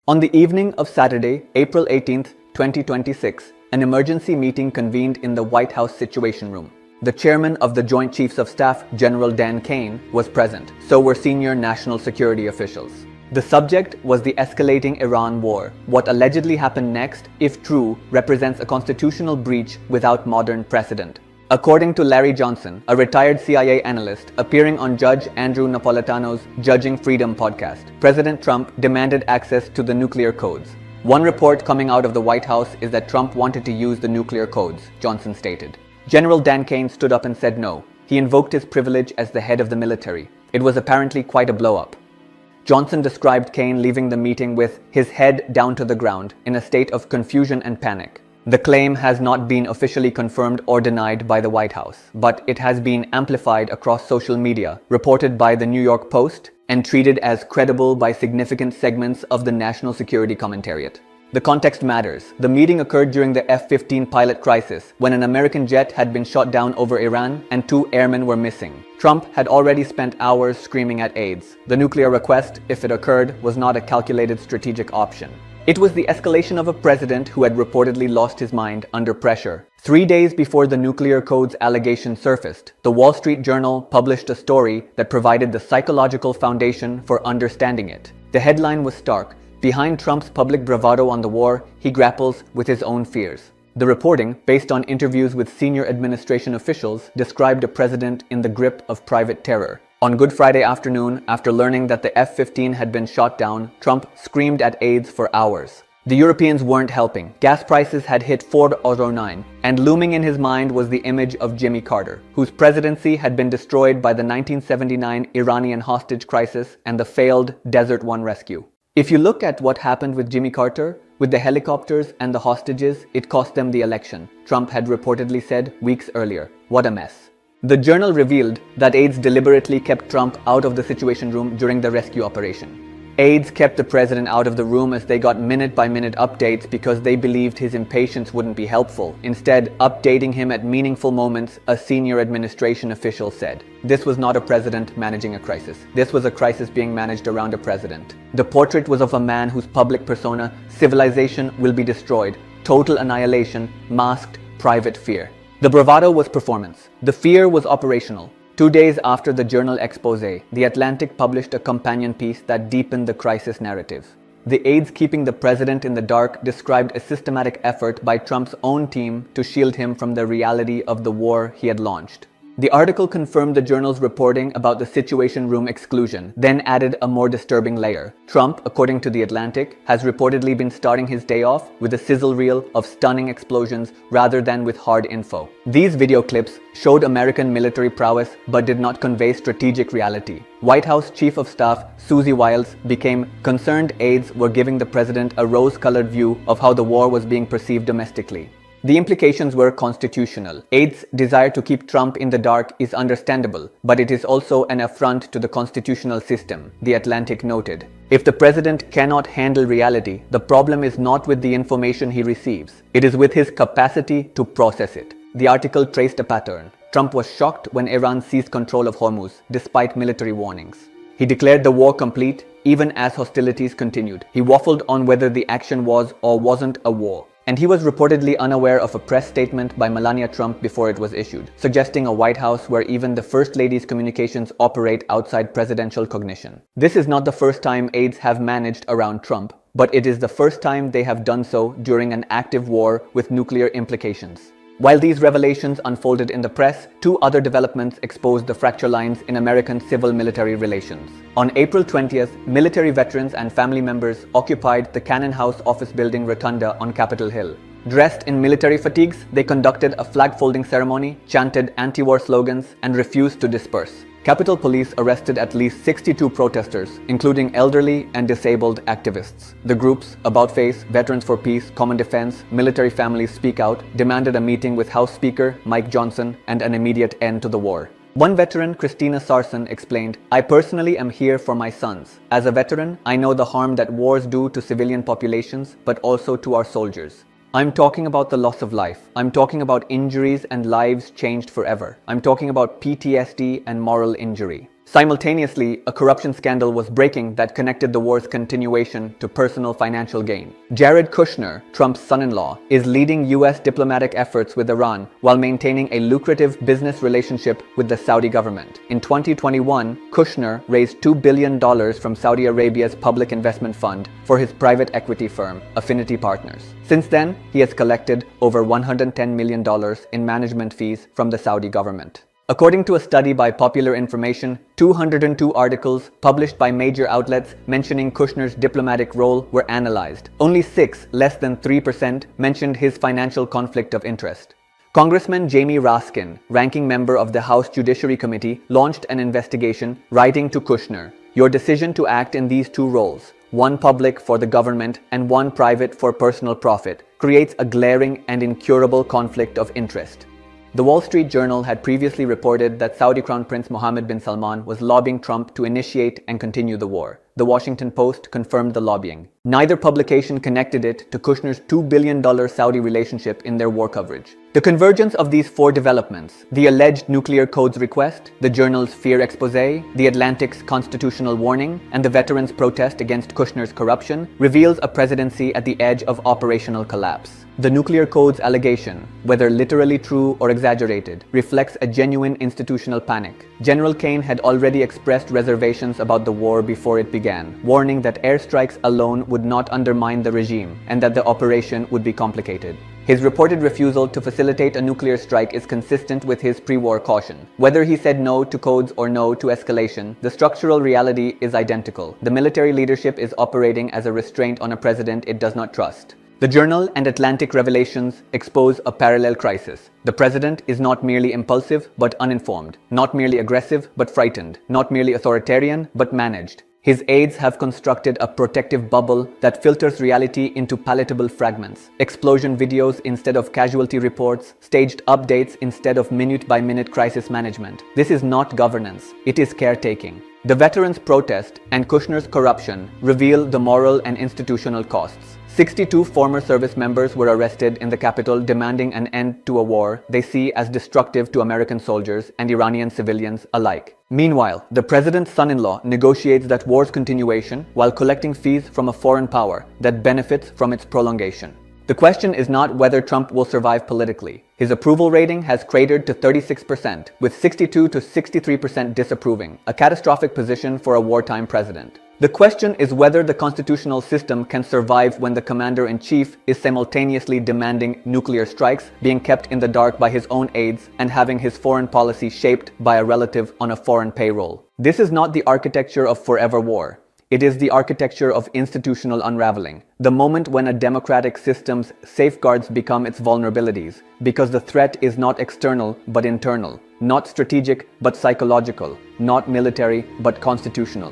On the evening of Saturday, April 18th, 2026, an emergency meeting convened in the White House Situation Room. The chairman of the Joint Chiefs of Staff, General Dan Kane, was present. So were senior national security officials. The subject was the escalating Iran war. What allegedly happened next, if true, represents a constitutional breach without modern precedent. According to Larry Johnson, a retired CIA analyst appearing on Judge Andrew Napolitano's Judging Freedom podcast, President Trump demanded access to the nuclear codes. One report coming out of the White House is that Trump wanted to use the nuclear codes, Johnson stated. General Dan Kane stood up and said no. He invoked his privilege as the head of the military. It was apparently quite a blow-up. Johnson described Kane leaving the meeting with his head down to the ground in a state of confusion and panic. The claim has not been officially confirmed or denied by the White House, but it has been amplified across social media, reported by the New York Post, and treated as credible by significant segments of the national security commentariat. The context matters. The meeting occurred during the F-15 pilot crisis, when an American jet had been shot down over Iran and 2 airmen were missing. Trump had already spent hours screaming at aides. The nuclear request, if it occurred, was not a calculated strategic option. It was the escalation of a president who had reportedly lost his mind under pressure. 3 days before the nuclear codes allegation surfaced, the Wall Street Journal published a story that provided the psychological foundation for understanding it. The headline was stark. Behind Trump's public bravado on the war, he grapples with his own fears. The reporting, based on interviews with senior administration officials, described a president in the grip of private terror. On Good Friday afternoon, after learning that the F-15 had been shot down, Trump screamed at aides for hours. The Europeans weren't helping. Gas prices had hit €4.09, and looming in his mind was the image of Jimmy Carter, whose presidency had been destroyed by the 1979 Iranian hostage crisis and the failed Desert One rescue. If you look at what happened with Jimmy Carter, with the helicopters and the hostages, it cost them the election, Trump had reportedly said weeks earlier. What a mess. The Journal revealed that aides deliberately kept Trump out of the Situation Room during the rescue operation. Aides kept the president out of the room as they got minute-by-minute updates because they believed his impatience wouldn't be helpful. Instead, updating him at meaningful moments, a senior administration official said. This was not a president managing a crisis. This was a crisis being managed around a president. The portrait was of a man whose public persona, civilization will be destroyed, total annihilation, masked, private fear. The bravado was performance. The fear was operational. 2 days after the Journal expose, The Atlantic published a companion piece that deepened the crisis narrative. The aides keeping the president in the dark described a systematic effort by Trump's own team to shield him from the reality of the war he had launched. The article confirmed the Journal's reporting about the Situation Room exclusion, then added a more disturbing layer. Trump, according to The Atlantic, has reportedly been starting his day off with a sizzle reel of stunning explosions rather than with hard info. These video clips showed American military prowess but did not convey strategic reality. White House Chief of Staff Susie Wiles became concerned aides were giving the president a rose-colored view of how the war was being perceived domestically. The implications were constitutional. Aides' desire to keep Trump in the dark is understandable, but it is also an affront to the constitutional system, The Atlantic noted. If the president cannot handle reality, the problem is not with the information he receives. It is with his capacity to process it. The article traced a pattern. Trump was shocked when Iran seized control of Hormuz, despite military warnings. He declared the war complete, even as hostilities continued. He waffled on whether the action was or wasn't a war. And he was reportedly unaware of a press statement by Melania Trump before it was issued, suggesting a White House where even the First Lady's communications operate outside presidential cognition. This is not the first time aides have managed around Trump, but it is the first time they have done so during an active war with nuclear implications. While these revelations unfolded in the press, 2 other developments exposed the fracture lines in American civil-military relations. On April 20th, military veterans and family members occupied the Cannon House office building rotunda on Capitol Hill. Dressed in military fatigues, they conducted a flag-folding ceremony, chanted anti-war slogans, and refused to disperse. Capitol Police arrested at least 62 protesters, including elderly and disabled activists. The groups About Face, Veterans for Peace, Common Defense, Military Families Speak Out demanded a meeting with House Speaker Mike Johnson and an immediate end to the war. One veteran, Christina Sarson, explained, "I personally am here for my sons. As a veteran, I know the harm that wars do to civilian populations, but also to our soldiers. I'm talking about the loss of life. I'm talking about injuries and lives changed forever. I'm talking about PTSD and moral injury." Simultaneously, a corruption scandal was breaking that connected the war's continuation to personal financial gain. Jared Kushner, Trump's son-in-law, is leading U.S. diplomatic efforts with Iran while maintaining a lucrative business relationship with the Saudi government. In 2021, Kushner raised $2 billion from Saudi Arabia's public investment fund for his private equity firm, Affinity Partners. Since then, he has collected over $110 million in management fees from the Saudi government. According to a study by Popular Information, 202 articles published by major outlets mentioning Kushner's diplomatic role were analyzed. Only 6, less than 3%, mentioned his financial conflict of interest. Congressman Jamie Raskin, ranking member of the House Judiciary Committee, launched an investigation, writing to Kushner, "Your decision to act in these two roles, one public for the government and one private for personal profit, creates a glaring and incurable conflict of interest." The Wall Street Journal had previously reported that Saudi Crown Prince Mohammed bin Salman was lobbying Trump to initiate and continue the war. The Washington Post confirmed the lobbying. Neither publication connected it to Kushner's $2 billion Saudi relationship in their war coverage. The convergence of these four developments, the alleged nuclear codes request, the Journal's fear expose, the Atlantic's constitutional warning, and the veterans' protest against Kushner's corruption, reveals a presidency at the edge of operational collapse. The nuclear codes allegation, whether literally true or exaggerated, reflects a genuine institutional panic. General Kane had already expressed reservations about the war before it began, warning that airstrikes alone would not undermine the regime and that the operation would be complicated. His reported refusal to facilitate a nuclear strike is consistent with his pre-war caution. Whether he said no to codes or no to escalation, the structural reality is identical. The military leadership is operating as a restraint on a president it does not trust. The Journal and Atlantic revelations expose a parallel crisis. The president is not merely impulsive but uninformed, not merely aggressive but frightened, not merely authoritarian but managed. His aides have constructed a protective bubble that filters reality into palatable fragments. Explosion videos instead of casualty reports, staged updates instead of minute-by-minute crisis management. This is not governance, it is caretaking. The veterans' protest and Kushner's corruption reveal the moral and institutional costs. 62 former service members were arrested in the capital demanding an end to a war they see as destructive to American soldiers and Iranian civilians alike. Meanwhile, the president's son-in-law negotiates that war's continuation while collecting fees from a foreign power that benefits from its prolongation. The question is not whether Trump will survive politically. His approval rating has cratered to 36%, with 62 to 63% disapproving, a catastrophic position for a wartime president. The question is whether the constitutional system can survive when the commander-in-chief is simultaneously demanding nuclear strikes, being kept in the dark by his own aides, and having his foreign policy shaped by a relative on a foreign payroll. This is not the architecture of forever war. It is the architecture of institutional unraveling, the moment when a democratic system's safeguards become its vulnerabilities, because the threat is not external but internal, not strategic but psychological, not military but constitutional.